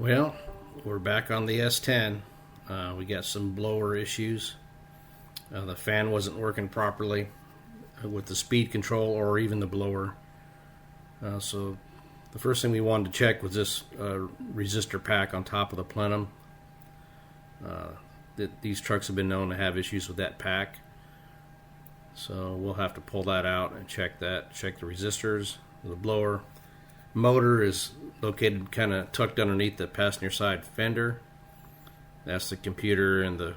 Well, we're back on the S10. We got some blower issues. The fan wasn't working properly with the speed control or even the blower. So the first thing we wanted to check was this resistor pack on top of the plenum. These trucks have been known to have issues with that pack. So we'll have to pull that out and check that. Check the resistors, the blower. Motor is located kind of tucked underneath the passenger side fender. That's the computer and the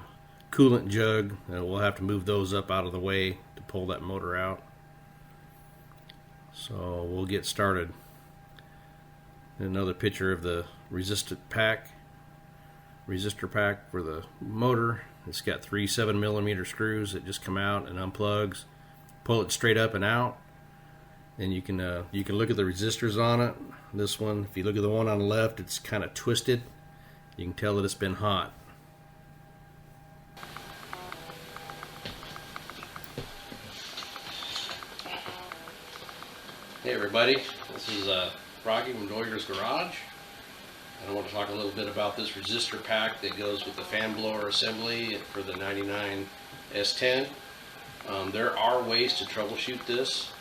coolant jug, and we'll have to move those up out of the way to pull that motor out. So we'll get started. Another picture of the resistor pack for the motor. It's got 3 7mm screws that just come out and unplugs. Pull it straight up and out. And you can look at the resistors on it. This one, if you look at the one on the left, it's kind of twisted. You can tell that it's been hot. Hey everybody, this is Rocky from Doyer's Garage. I want to talk a little bit about this resistor pack that goes with the fan blower assembly for the 99 S10. There are ways to troubleshoot this.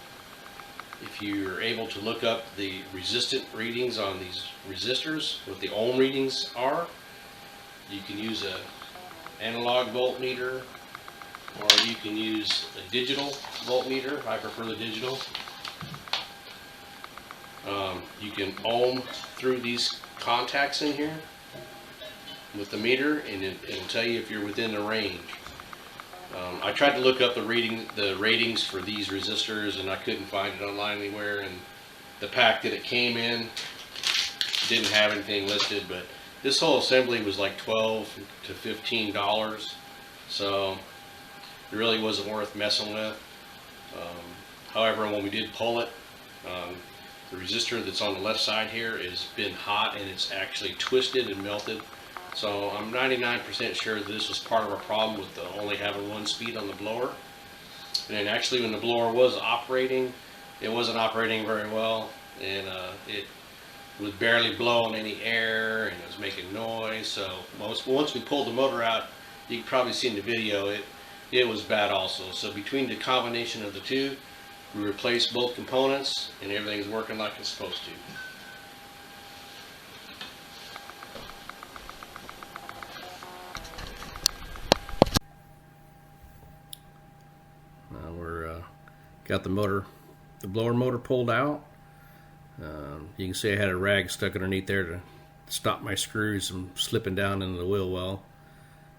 If you're able to look up the resistant readings on these resistors, what the ohm readings are, you can use an analog voltmeter, or you can use a digital voltmeter. I prefer the digital. You can ohm through these contacts in here with the meter, and it'll tell you if you're within the range. I tried to look up the ratings for these resistors, and I couldn't find it online anywhere. And the pack that it came in didn't have anything listed, but this whole assembly was like $12 to $15, so it really wasn't worth messing with. However, when we did pull it, the resistor that's on the left side here has been hot, and it's actually twisted and melted. So I'm 99% sure this was part of a problem with only having one speed on the blower. And then actually when the blower was operating, it wasn't operating very well, and it was barely blowing any air, and it was making noise. So once we pulled the motor out, you can probably see in the video, it was bad also. So between the combination of the two, we replaced both components, and everything's working like it's supposed to. Got the blower motor pulled out. You can see I had a rag stuck underneath there to stop my screws from slipping down into the wheel well.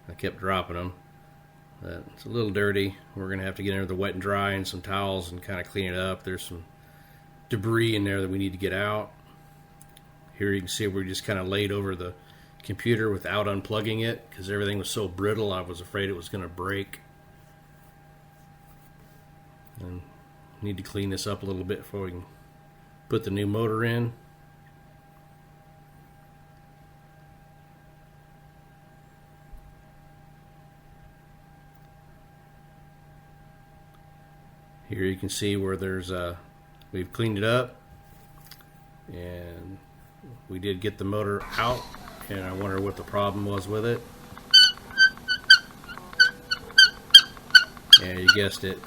I kept dropping them. It's a little dirty. We're going to have to get under the wet and dry and some towels and kind of clean it up. There's some debris in there that we need to get out. Here you can see we just kind of laid over the computer without unplugging it because everything was so brittle I was afraid it was going to break. And need to clean this up a little bit before we can put the new motor in. Here you can see where there's we've cleaned it up, and we did get the motor out, and I wonder what the problem was with it. Yeah, you guessed it.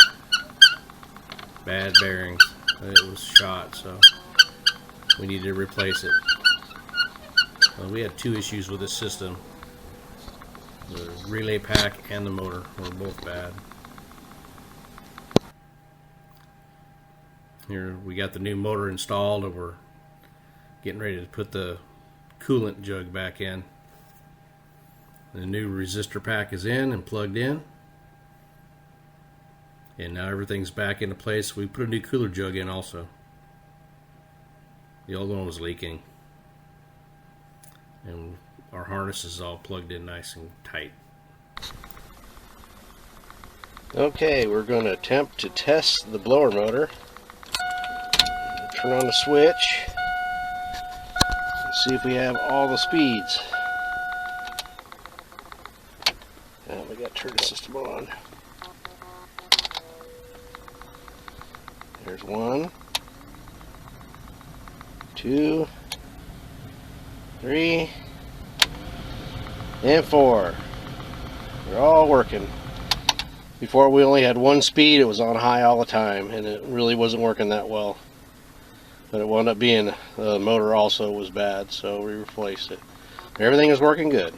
Bad bearings. It was shot, so we needed to replace it. Well, we had two issues with this system. The relay pack and the motor were both bad. Here we got the new motor installed, and we're getting ready to put the coolant jug back in. The new resistor pack is in and plugged in. And now everything's back into place. We put a new cooler jug in also. The old one was leaking. And our harness is all plugged in nice and tight. Okay, we're going to attempt to test the blower motor. Turn on the switch. See if we have all the speeds. And we got to turn the system on. There's 1, 2, 3, and 4. They're all working. Before we only had one speed, it was on high all the time, and it really wasn't working that well. But it wound up being, the motor also was bad, so we replaced it. Everything is working good.